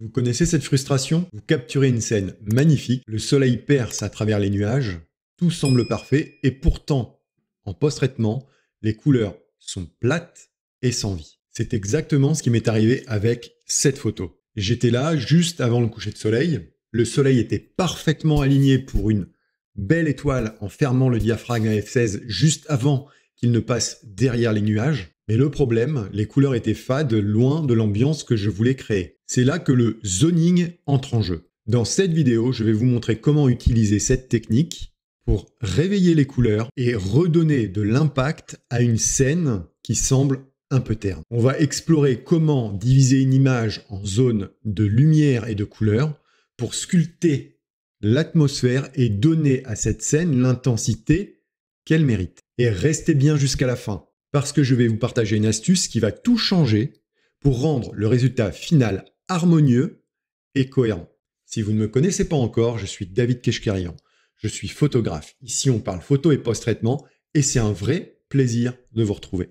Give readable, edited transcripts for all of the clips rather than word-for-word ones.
Vous connaissez cette frustration? Vous capturez une scène magnifique, le soleil perce à travers les nuages, tout semble parfait, et pourtant, en post-traitement, les couleurs sont plates et sans vie. C'est exactement ce qui m'est arrivé avec cette photo. J'étais là juste avant le coucher de soleil, le soleil était parfaitement aligné pour une belle étoile en fermant le diaphragme à F16 juste avant qu'il ne passe derrière les nuages. Mais le problème, les couleurs étaient fades, loin de l'ambiance que je voulais créer. C'est là que le zoning entre en jeu. Dans cette vidéo, je vais vous montrer comment utiliser cette technique pour réveiller les couleurs et redonner de l'impact à une scène qui semble un peu terne. On va explorer comment diviser une image en zones de lumière et de couleur pour sculpter l'atmosphère et donner à cette scène l'intensité qu'elle mérite. Et restez bien jusqu'à la fin, parce que je vais vous partager une astuce qui va tout changer pour rendre le résultat final harmonieux et cohérent. Si vous ne me connaissez pas encore, je suis David Keshkerian. Je suis photographe. Ici, on parle photo et post-traitement, et c'est un vrai plaisir de vous retrouver.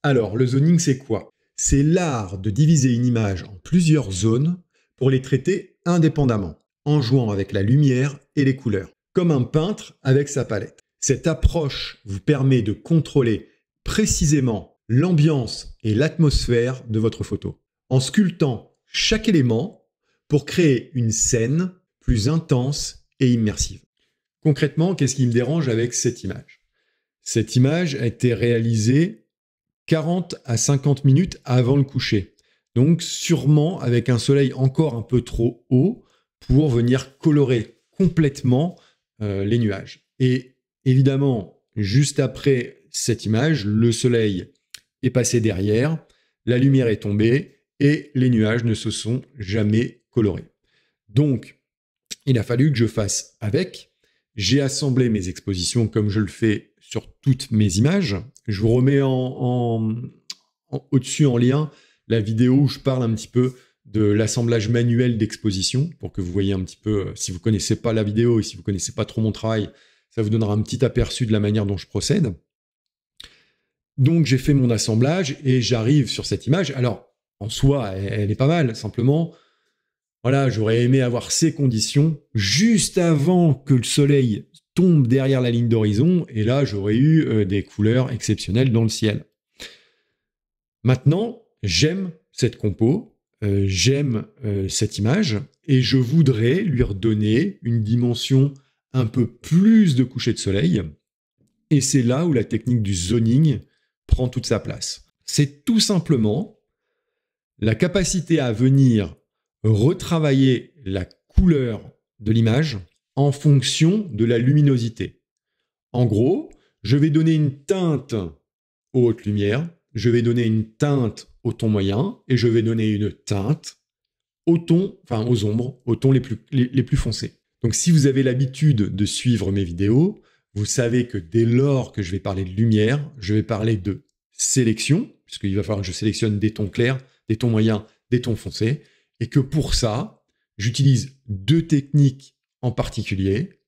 Alors, le zoning, c'est quoi? C'est l'art de diviser une image en plusieurs zones pour les traiter indépendamment, en jouant avec la lumière et les couleurs, comme un peintre avec sa palette. Cette approche vous permet de contrôler précisément l'ambiance et l'atmosphère de votre photo, en sculptant chaque élément pour créer une scène plus intense et immersive. Concrètement, qu'est-ce qui me dérange avec cette image? Cette image a été réalisée 40 à 50 minutes avant le coucher, donc sûrement avec un soleil encore un peu trop haut pour venir colorer complètement les nuages. Et évidemment, juste après cette image, le soleil est passé derrière, la lumière est tombée et les nuages ne se sont jamais colorés. Donc, il a fallu que je fasse avec. J'ai assemblé mes expositions comme je le fais sur toutes mes images. Je vous remets au-dessus en lien la vidéo où je parle un petit peu de l'assemblage manuel d'exposition pour que vous voyez un petit peu, si vous ne connaissez pas la vidéo et si vous ne connaissez pas trop mon travail, ça vous donnera un petit aperçu de la manière dont je procède. Donc j'ai fait mon assemblage et j'arrive sur cette image. Alors, en soi, elle est pas mal. Simplement, voilà, j'aurais aimé avoir ces conditions juste avant que le soleil tombe derrière la ligne d'horizon. Et là, j'aurais eu des couleurs exceptionnelles dans le ciel. Maintenant, j'aime cette compo, j'aime cette image et je voudrais lui redonner une dimension un peu plus de coucher de soleil. Et c'est là où la technique du zoning prend toute sa place. C'est tout simplement la capacité à venir retravailler la couleur de l'image en fonction de la luminosité. En gros, je vais donner une teinte aux hautes lumières, je vais donner une teinte au ton moyen et je vais donner une teinte aux tons, enfin aux ombres, aux tons les plus foncés. Donc si vous avez l'habitude de suivre mes vidéos, vous savez que dès lors que je vais parler de lumière, je vais parler de sélection, puisqu'il va falloir que je sélectionne des tons clairs, des tons moyens, des tons foncés, et que pour ça, j'utilise deux techniques en particulier,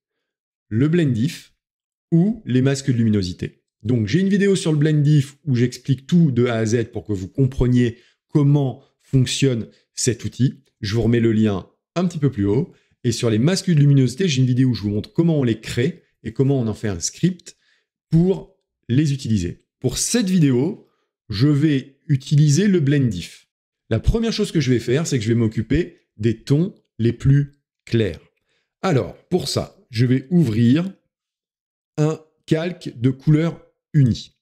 le blend diff ou les masques de luminosité. Donc j'ai une vidéo sur le blend diff où j'explique tout de A à Z pour que vous compreniez comment fonctionne cet outil. Je vous remets le lien un petit peu plus haut. Et sur les masques de luminosité, j'ai une vidéo où je vous montre comment on les crée et comment on en fait un script pour les utiliser. Pour cette vidéo, je vais utiliser le blend diff. La première chose que je vais faire, c'est que je vais m'occuper des tons les plus clairs. Alors, pour ça, je vais ouvrir un calque de couleur unie.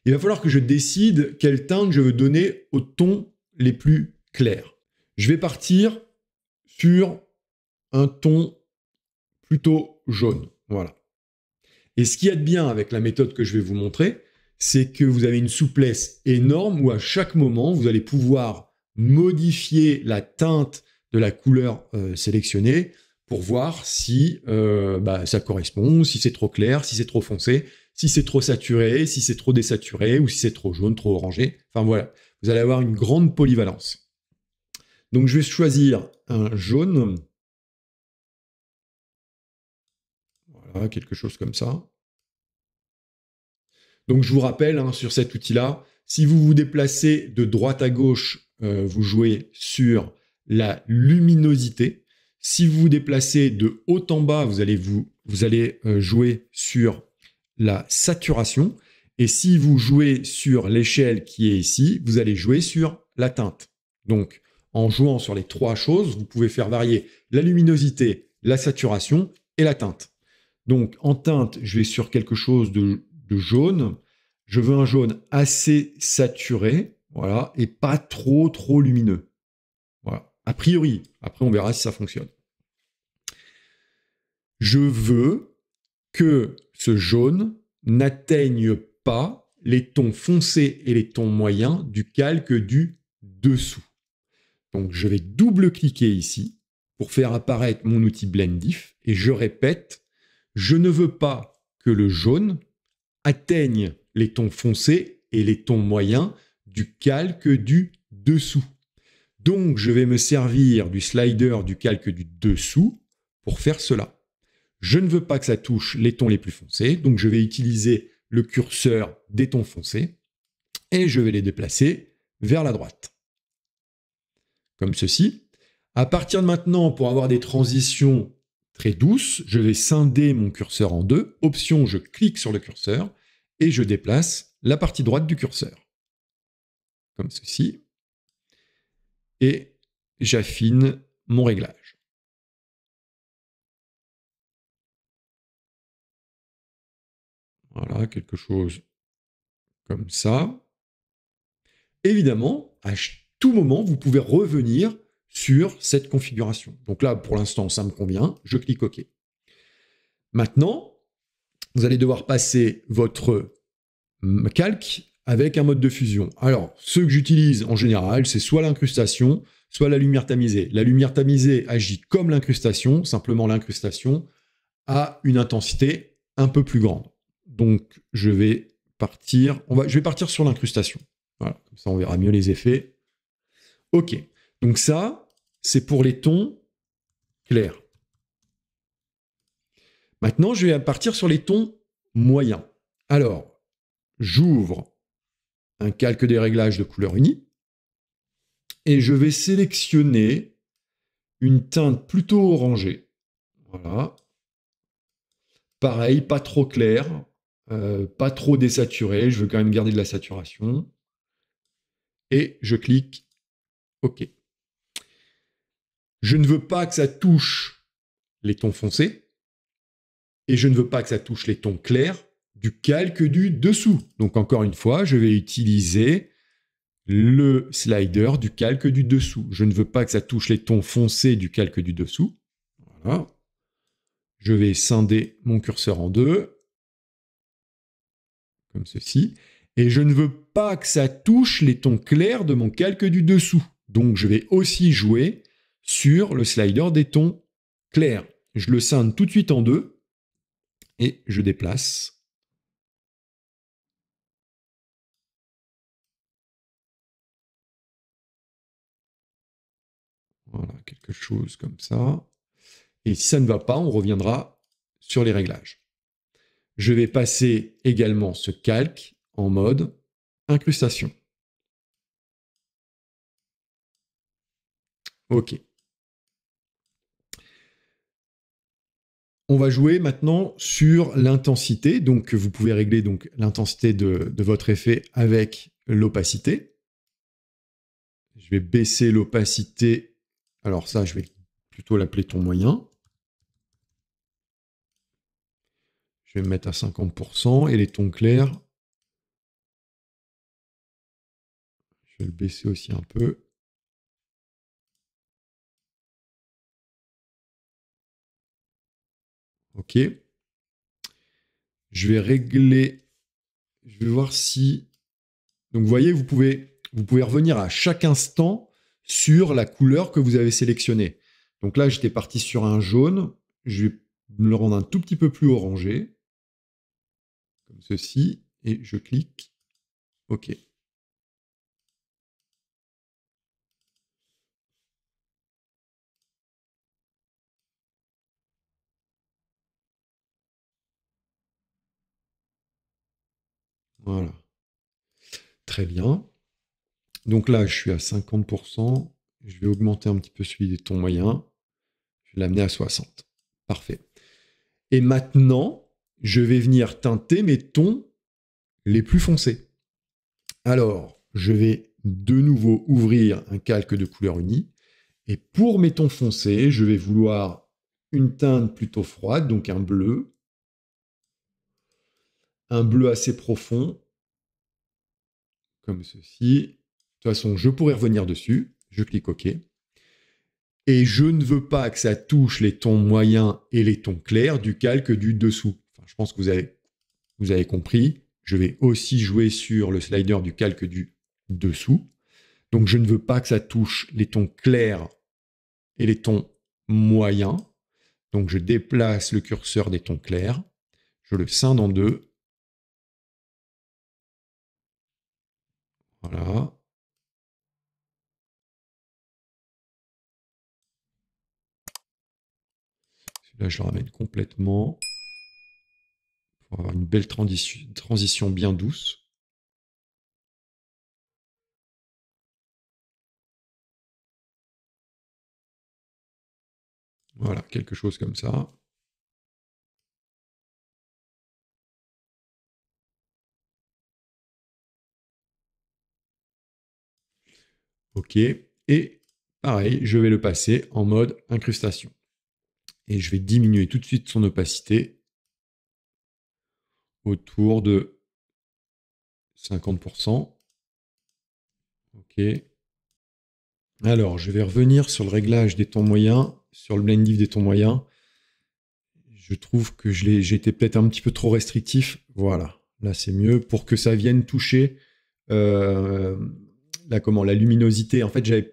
Il va falloir que je décide quelle teinte je veux donner aux tons les plus clairs. Je vais partir sur un ton plutôt jaune. Voilà. Et ce qu'il y a de bien avec la méthode que je vais vous montrer, c'est que vous avez une souplesse énorme où à chaque moment, vous allez pouvoir modifier la teinte de la couleur sélectionnée pour voir si ça correspond, si c'est trop clair, si c'est trop foncé, si c'est trop saturé, si c'est trop désaturé, ou si c'est trop jaune, trop orangé. Enfin voilà, vous allez avoir une grande polyvalence. Donc je vais choisir un jaune. Voilà, quelque chose comme ça. Donc je vous rappelle, sur cet outil-là, si vous vous déplacez de droite à gauche, vous jouez sur la luminosité. Si vous vous déplacez de haut en bas, vous allez jouer sur la saturation. Et si vous jouez sur l'échelle qui est ici, vous allez jouer sur la teinte. Donc, en jouant sur les trois choses, vous pouvez faire varier la luminosité, la saturation et la teinte. Donc, en teinte, je vais sur quelque chose de jaune. Je veux un jaune assez saturé, voilà, et pas trop lumineux. Voilà. A priori, après on verra si ça fonctionne. Je veux que ce jaune n'atteigne pas les tons foncés et les tons moyens du calque du dessous. Donc je vais double-cliquer ici pour faire apparaître mon outil Blendif et je répète, je ne veux pas que le jaune atteigne les tons foncés et les tons moyens du calque du dessous. Donc je vais me servir du slider du calque du dessous pour faire cela. Je ne veux pas que ça touche les tons les plus foncés, donc je vais utiliser le curseur des tons foncés et je vais les déplacer vers la droite. Comme ceci. À partir de maintenant, pour avoir des transitions très douces, je vais scinder mon curseur en deux. Option, je clique sur le curseur et je déplace la partie droite du curseur. Comme ceci. Et j'affine mon réglage. Voilà, quelque chose comme ça. Évidemment, à tout moment, vous pouvez revenir sur cette configuration. Donc là, pour l'instant, ça me convient. Je clique OK. Maintenant, vous allez devoir passer votre calque avec un mode de fusion. Alors, ceux que j'utilise en général, c'est soit l'incrustation, soit la lumière tamisée. La lumière tamisée agit comme l'incrustation, simplement l'incrustation a une intensité un peu plus grande. Donc, je vais partir sur l'incrustation. Voilà, comme ça on verra mieux les effets. Ok, donc ça, c'est pour les tons clairs. Maintenant, je vais partir sur les tons moyens. Alors, j'ouvre un calque des réglages de couleur unie et je vais sélectionner une teinte plutôt orangée. Voilà. Pareil, pas trop clair, pas trop désaturé. Je veux quand même garder de la saturation. Et je clique OK. Je ne veux pas que ça touche les tons foncés et je ne veux pas que ça touche les tons clairs du calque du dessous. Donc encore une fois, je vais utiliser le slider du calque du dessous. Je ne veux pas que ça touche les tons foncés du calque du dessous. Voilà. Je vais scinder mon curseur en deux, comme ceci. Et je ne veux pas que ça touche les tons clairs de mon calque du dessous. Donc je vais aussi jouer sur le slider des tons clairs. Je le scinde tout de suite en deux et je déplace. Voilà, quelque chose comme ça. Et si ça ne va pas, on reviendra sur les réglages. Je vais passer également ce calque en mode incrustation. OK. On va jouer maintenant sur l'intensité. Donc, vous pouvez régler l'intensité de votre effet avec l'opacité. Je vais baisser l'opacité. Alors ça, je vais plutôt l'appeler ton moyen. Je vais me mettre à 50% et les tons clairs, je vais le baisser aussi un peu. OK. Je vais régler, je vais voir si... Donc vous voyez, vous pouvez revenir à chaque instant sur la couleur que vous avez sélectionnée. Donc là, j'étais parti sur un jaune. Je vais me le rendre un tout petit peu plus orangé. Comme ceci. Et je clique OK. Voilà. Très bien. Donc là, je suis à 50%. Je vais augmenter un petit peu celui des tons moyens. Je vais l'amener à 60. Parfait. Et maintenant, je vais venir teinter mes tons les plus foncés. Alors, je vais de nouveau ouvrir un calque de couleur unie. Et pour mes tons foncés, je vais vouloir une teinte plutôt froide, donc un bleu assez profond, comme ceci. De toute façon, je pourrais revenir dessus. Je clique OK. Et je ne veux pas que ça touche les tons moyens et les tons clairs du calque du dessous. Enfin, je pense que vous avez compris. Je vais aussi jouer sur le slider du calque du dessous. Donc, je ne veux pas que ça touche les tons clairs et les tons moyens. Donc, je déplace le curseur des tons clairs. Je le scinde en deux. Voilà. Là, je le ramène complètement pour avoir une belle transition bien douce. Voilà, quelque chose comme ça. OK. Et pareil, je vais le passer en mode incrustation. Et je vais diminuer tout de suite son opacité autour de 50%. OK. Alors, je vais revenir sur le réglage des tons moyens, sur le blend diff des tons moyens. Je trouve que j'ai été peut-être un petit peu trop restrictif. Voilà, là c'est mieux pour que ça vienne toucher la luminosité. En fait, j'avais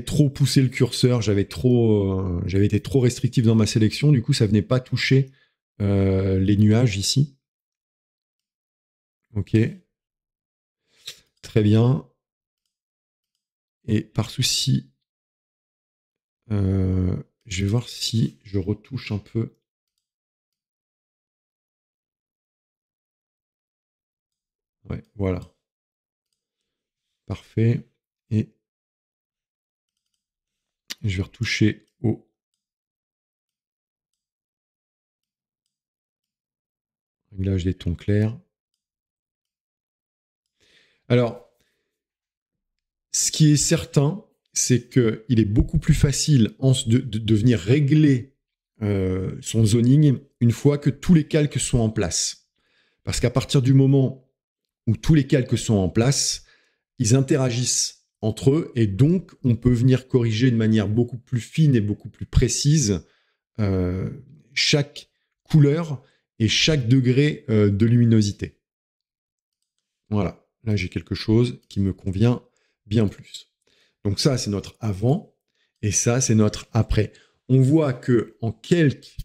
trop poussé le curseur, j'avais été trop restrictif dans ma sélection. Du coup, ça venait pas toucher les nuages ici. Ok, très bien. Et par souci, je vais voir si je retouche un peu. Ouais, voilà. Parfait. Et je vais retoucher au réglage des tons clairs. Alors, ce qui est certain, c'est qu'il est beaucoup plus facile de venir régler son zoning une fois que tous les calques sont en place. Parce qu'à partir du moment où tous les calques sont en place, ils interagissent entre eux et donc on peut venir corriger de manière beaucoup plus fine et beaucoup plus précise chaque couleur et chaque degré de luminosité. Voilà, là j'ai quelque chose qui me convient bien plus. Donc ça, c'est notre avant et ça, c'est notre après. On voit que en quelques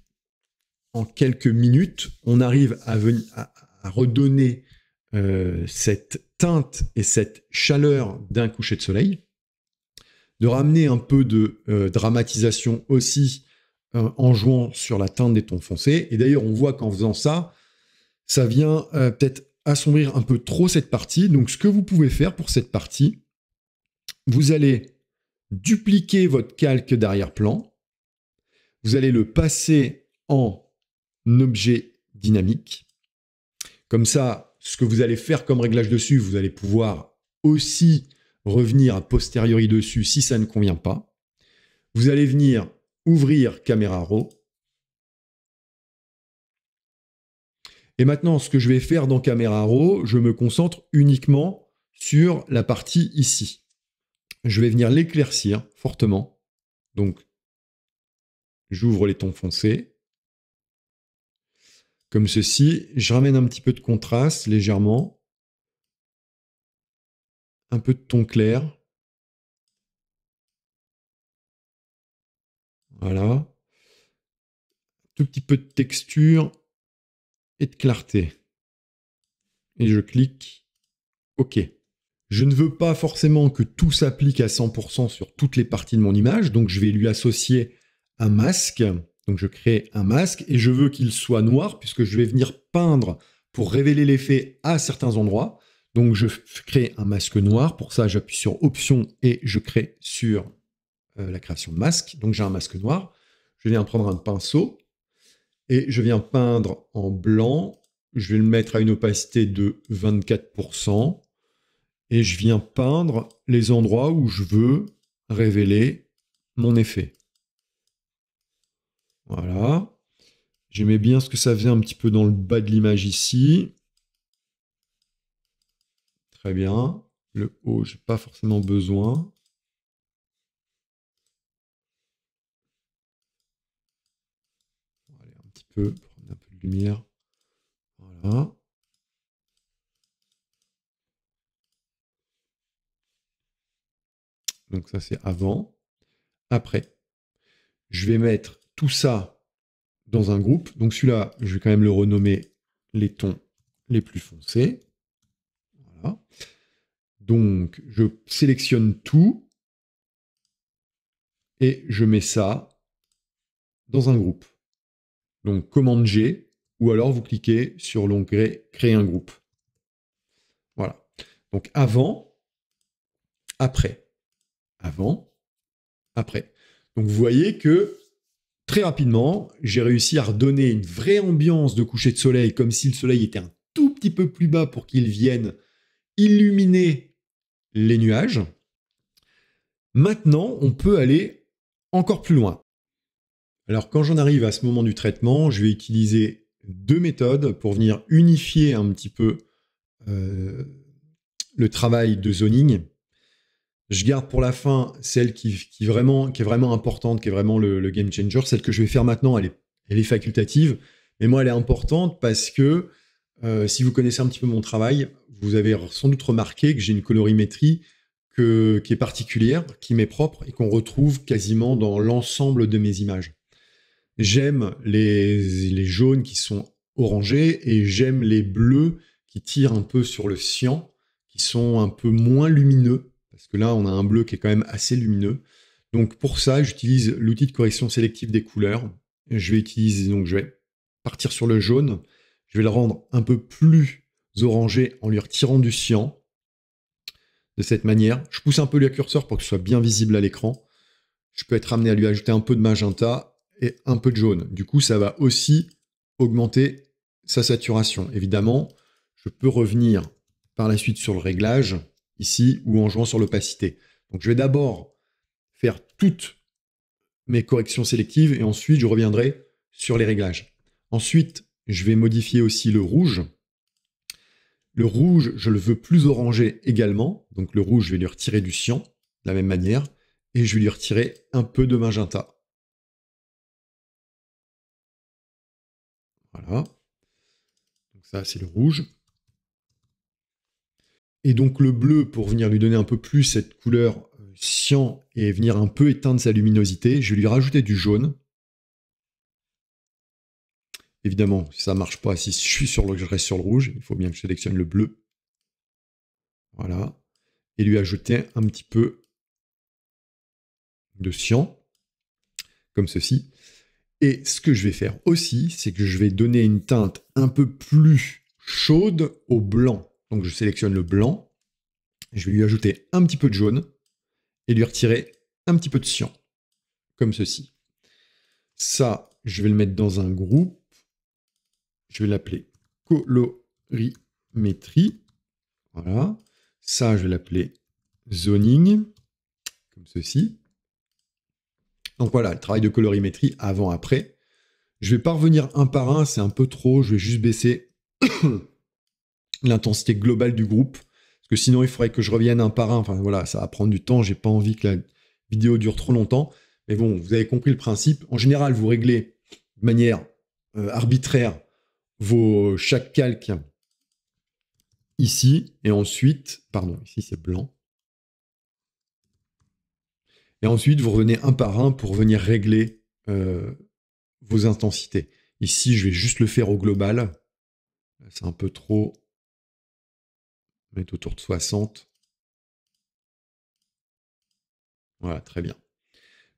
minutes, on arrive à redonner cette teinte et cette chaleur d'un coucher de soleil, de ramener un peu de dramatisation aussi en jouant sur la teinte des tons foncés. Et d'ailleurs, on voit qu'en faisant ça, ça vient peut-être assombrir un peu trop cette partie. Donc, ce que vous pouvez faire pour cette partie, vous allez dupliquer votre calque d'arrière-plan. Vous allez le passer en objet dynamique. Comme ça, ce que vous allez faire comme réglage dessus, vous allez pouvoir aussi revenir a posteriori dessus si ça ne convient pas. Vous allez venir ouvrir Camera Raw. Et maintenant, ce que je vais faire dans Camera Raw, je me concentre uniquement sur la partie ici. Je vais venir l'éclaircir fortement. Donc, j'ouvre les tons foncés. Comme ceci. Je ramène un petit peu de contraste, légèrement. Un peu de ton clair. Voilà. Tout petit peu de texture et de clarté. Et je clique OK. Je ne veux pas forcément que tout s'applique à 100% sur toutes les parties de mon image, donc je vais lui associer un masque. Donc je crée un masque et je veux qu'il soit noir puisque je vais venir peindre pour révéler l'effet à certains endroits. Donc, je crée un masque noir. Pour ça, j'appuie sur Option et je crée sur la création de masque. Donc, j'ai un masque noir. Je viens prendre un pinceau et je viens peindre en blanc. Je vais le mettre à une opacité de 24%. Et je viens peindre les endroits où je veux révéler mon effet. Voilà. J'aimais bien ce que ça faisait un petit peu dans le bas de l'image ici. Très bien. Le haut, je n'ai pas forcément besoin. On va aller un petit peu, prendre un peu de lumière. Voilà. Donc ça, c'est avant. Après, je vais mettre tout ça dans un groupe. Donc celui-là, je vais quand même le renommer les tons les plus foncés. Voilà. Donc, je sélectionne tout et je mets ça dans un groupe. Donc, commande G, ou alors vous cliquez sur l'onglet Créer un groupe. Voilà. Donc, avant, après. Avant, après. Donc, vous voyez que très rapidement, j'ai réussi à redonner une vraie ambiance de coucher de soleil, comme si le soleil était un tout petit peu plus bas pour qu'il vienne illuminer les nuages. Maintenant, on peut aller encore plus loin. Alors, quand j'en arrive à ce moment du traitement, je vais utiliser deux méthodes pour venir unifier un petit peu le travail de zoning. Je garde pour la fin celle qui est vraiment importante, qui est vraiment le game changer. Celle que je vais faire maintenant, elle est facultative, mais moi, elle est importante parce que si vous connaissez un petit peu mon travail, vous avez sans doute remarqué que j'ai une colorimétrie qui est particulière, qui m'est propre et qu'on retrouve quasiment dans l'ensemble de mes images. J'aime les jaunes qui sont orangés et j'aime les bleus qui tirent un peu sur le cyan, qui sont un peu moins lumineux, parce que là, on a un bleu qui est quand même assez lumineux. Donc pour ça, j'utilise l'outil de correction sélective des couleurs. Je vais partir sur le jaune, je vais le rendre un peu plus orangé en lui retirant du cyan. De cette manière, je pousse un peu le curseur pour que ce soit bien visible à l'écran. Je peux être amené à lui ajouter un peu de magenta et un peu de jaune. Du coup, ça va aussi augmenter sa saturation. Évidemment, je peux revenir par la suite sur le réglage, ici, ou en jouant sur l'opacité. Donc, je vais d'abord faire toutes mes corrections sélectives et ensuite, je reviendrai sur les réglages. Ensuite, je vais modifier aussi le rouge. Le rouge, je le veux plus orangé également. Donc, le rouge, je vais lui retirer du cyan, de la même manière, et je vais lui retirer un peu de magenta. Voilà. Donc ça, c'est le rouge. Et donc le bleu, pour venir lui donner un peu plus cette couleur cyan et venir un peu éteindre sa luminosité, je vais lui rajouter du jaune. Évidemment, ça ne marche pas si je reste sur le rouge. Il faut bien que je sélectionne le bleu. Voilà. Et lui ajouter un petit peu de cyan, comme ceci. Et ce que je vais faire aussi, c'est que je vais donner une teinte un peu plus chaude au blanc. Donc je sélectionne le blanc, je vais lui ajouter un petit peu de jaune et lui retirer un petit peu de cyan, comme ceci. Ça, je vais le mettre dans un groupe. Je vais l'appeler colorimétrie. Voilà. Ça, je vais l'appeler zoning, comme ceci. Donc voilà, le travail de colorimétrie avant-après. Je vais pas revenir un par un, c'est un peu trop. Je vais juste baisser l'intensité globale du groupe. Parce que sinon, il faudrait que je revienne un par un. Enfin voilà, ça va prendre du temps. J'ai pas envie que la vidéo dure trop longtemps. Mais bon, vous avez compris le principe. En général, vous réglez de manière arbitraire chaque calque ici. Et ensuite, pardon, ici c'est blanc. Et ensuite, vous revenez un par un pour venir régler vos intensités. Ici, je vais juste le faire au global. C'est un peu trop. Mettre autour de 60. Voilà, très bien.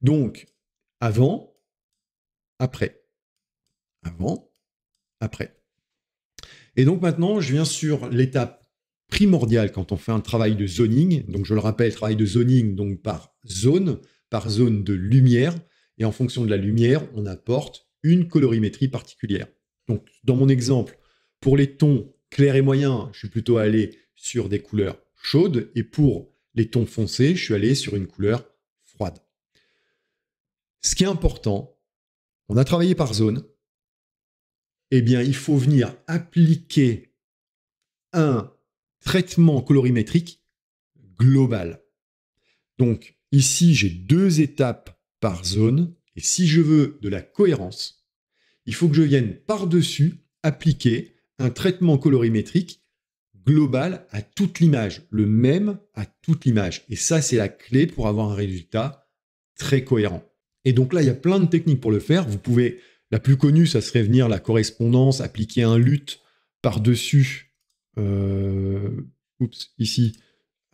Donc, avant, après. Avant, après. Et donc maintenant, je viens sur l'étape primordial quand on fait un travail de zoning. Donc, je le rappelle, travail de zoning donc par zone de lumière. Et en fonction de la lumière, on apporte une colorimétrie particulière. Donc, dans mon exemple, pour les tons clairs et moyens, je suis plutôt allé sur des couleurs chaudes. Et pour les tons foncés, je suis allé sur une couleur froide. Ce qui est important, on a travaillé par zone. Eh bien, il faut venir appliquer un traitement colorimétrique global. Donc, ici, j'ai 2 étapes par zone. Et si je veux de la cohérence, il faut que je vienne par-dessus appliquer un traitement colorimétrique global à toute l'image, le même à toute l'image. Et ça, c'est la clé pour avoir un résultat très cohérent. Et donc là, il y a plein de techniques pour le faire. Vous pouvez, la plus connue, ça serait venir la correspondance, appliquer un lutte par-dessus. Ici,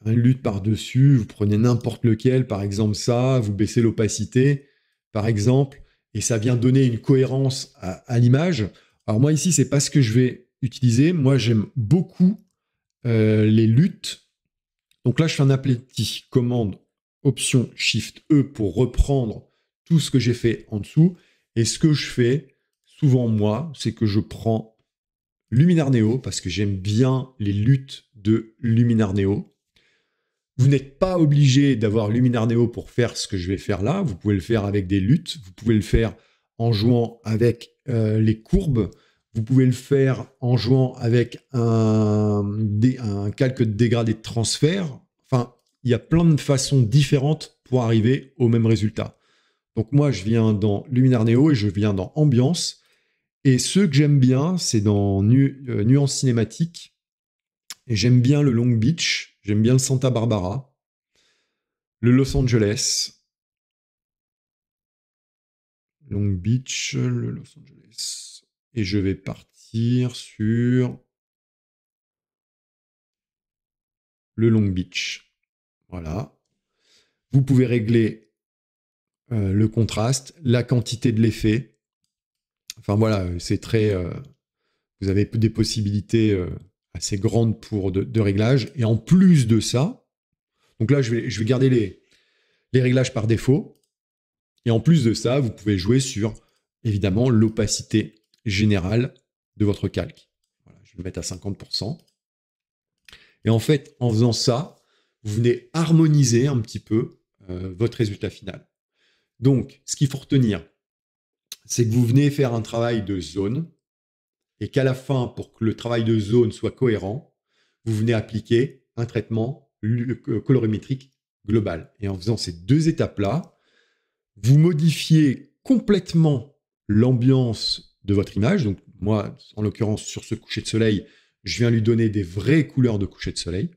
un lutte par-dessus. Vous prenez n'importe lequel, par exemple ça, vous baissez l'opacité, par exemple, et ça vient donner une cohérence à l'image. Alors moi, ici, c'est pas ce que je vais utiliser. Moi, j'aime beaucoup les luttes. Donc là, je fais un aplati, commande, option, shift E pour reprendre tout ce que j'ai fait en dessous. Et ce que je fais, souvent moi, c'est que je prends Luminar Neo, parce que j'aime bien les luttes de Luminar Neo. Vous n'êtes pas obligé d'avoir Luminar Neo pour faire ce que je vais faire là. Vous pouvez le faire avec des luttes. Vous pouvez le faire en jouant avec les courbes. Vous pouvez le faire en jouant avec un calque de dégradé de transfert. Enfin, il y a plein de façons différentes pour arriver au même résultat. Donc moi, je viens dans Luminar Neo et je viens dans Ambiance. Et ceux que j'aime bien, c'est dans Nuance Cinématique. Et j'aime bien le Long Beach. J'aime bien le Santa Barbara. Le Los Angeles. Long Beach, le Los Angeles. Et je vais partir sur le Long Beach. Voilà. Vous pouvez régler le contraste, la quantité de l'effet. Enfin voilà, c'est très... vous avez des possibilités assez grandes pour de réglage. Et en plus de ça, donc là, je vais garder les réglages par défaut. Et en plus de ça, vous pouvez jouer sur, évidemment, l'opacité générale de votre calque. Voilà, je vais le mettre à 50%. Et en fait, en faisant ça, vous venez harmoniser un petit peu votre résultat final. Donc, ce qu'il faut retenir, c'est que vous venez faire un travail de zone et qu'à la fin, pour que le travail de zone soit cohérent, vous venez appliquer un traitement colorimétrique global. Et en faisant ces 2 étapes-là, vous modifiez complètement l'ambiance de votre image. Donc moi, en l'occurrence, sur ce coucher de soleil, je viens lui donner des vraies couleurs de coucher de soleil.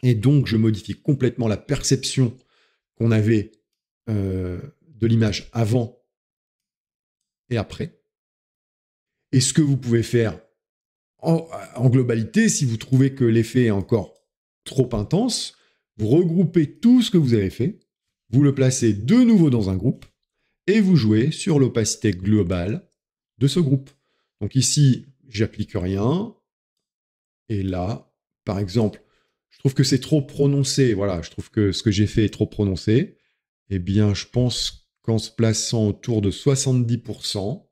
Et donc, je modifie complètement la perception qu'on avait de l'image avant et après. Et ce que vous pouvez faire en globalité, si vous trouvez que l'effet est encore trop intense, vous regroupez tout ce que vous avez fait, vous le placez de nouveau dans un groupe et vous jouez sur l'opacité globale de ce groupe. Donc ici, j'applique rien. Et là, par exemple, je trouve que c'est trop prononcé. Voilà, je trouve que ce que j'ai fait est trop prononcé. Eh bien, je pense qu'en se plaçant autour de 70%,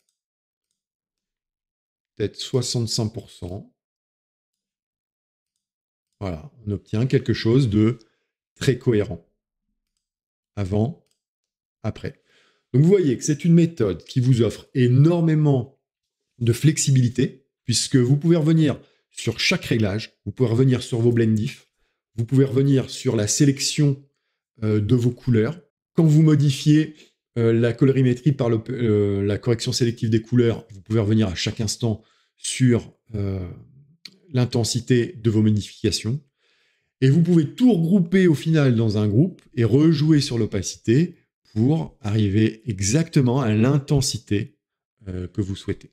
peut-être 65%, voilà, on obtient quelque chose de très cohérent. Avant, après. Donc vous voyez que c'est une méthode qui vous offre énormément de flexibilité, puisque vous pouvez revenir sur chaque réglage, vous pouvez revenir sur vos blend diff, vous pouvez revenir sur la sélection de vos couleurs. Quand vous modifiez la colorimétrie par la correction sélective des couleurs, vous pouvez revenir à chaque instant sur l'intensité de vos modifications. Et vous pouvez tout regrouper au final dans un groupe et rejouer sur l'opacité pour arriver exactement à l'intensité que vous souhaitez.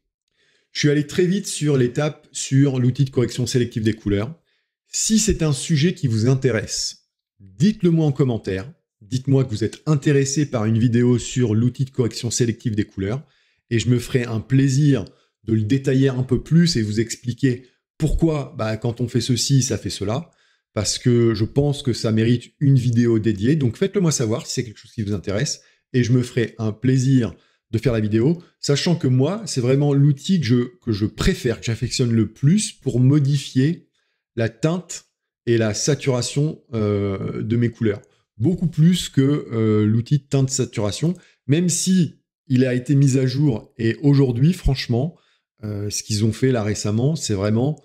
Je suis allé très vite sur l'étape sur l'outil de correction sélective des couleurs. Si c'est un sujet qui vous intéresse, dites-le moi en commentaire. Dites-moi que vous êtes intéressé par une vidéo sur l'outil de correction sélective des couleurs et je me ferai un plaisir de le détailler un peu plus et vous expliquer Pourquoi? Bah, quand on fait ceci, ça fait cela. Parce que je pense que ça mérite une vidéo dédiée. Donc faites-le moi savoir si c'est quelque chose qui vous intéresse. Et je me ferai un plaisir de faire la vidéo, sachant que moi, c'est vraiment l'outil que je préfère, que j'affectionne le plus pour modifier la teinte et la saturation de mes couleurs. Beaucoup plus que l'outil de teinte saturation, même si il a été mis à jour. Et aujourd'hui, franchement, ce qu'ils ont fait là récemment, c'est vraiment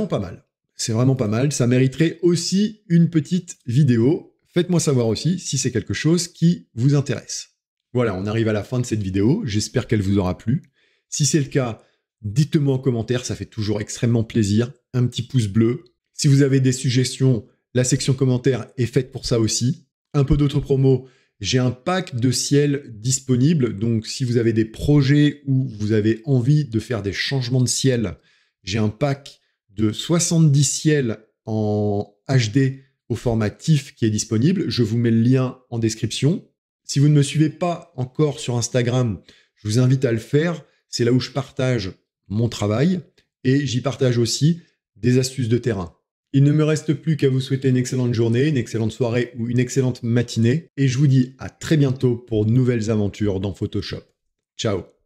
pas mal. C'est vraiment pas mal. Ça mériterait aussi une petite vidéo. Faites-moi savoir aussi si c'est quelque chose qui vous intéresse. Voilà, on arrive à la fin de cette vidéo. J'espère qu'elle vous aura plu. Si c'est le cas, dites-le moi en commentaire. Ça fait toujours extrêmement plaisir. Un petit pouce bleu. Si vous avez des suggestions, la section commentaires est faite pour ça aussi. Un peu d'autres promos. J'ai un pack de ciel disponible. Donc, si vous avez des projets où vous avez envie de faire des changements de ciel, j'ai un pack de 70 ciels en HD au format TIFF qui est disponible. Je vous mets le lien en description. Si vous ne me suivez pas encore sur Instagram, je vous invite à le faire. C'est là où je partage mon travail et j'y partage aussi des astuces de terrain. Il ne me reste plus qu'à vous souhaiter une excellente journée, une excellente soirée ou une excellente matinée. Et je vous dis à très bientôt pour de nouvelles aventures dans Photoshop. Ciao!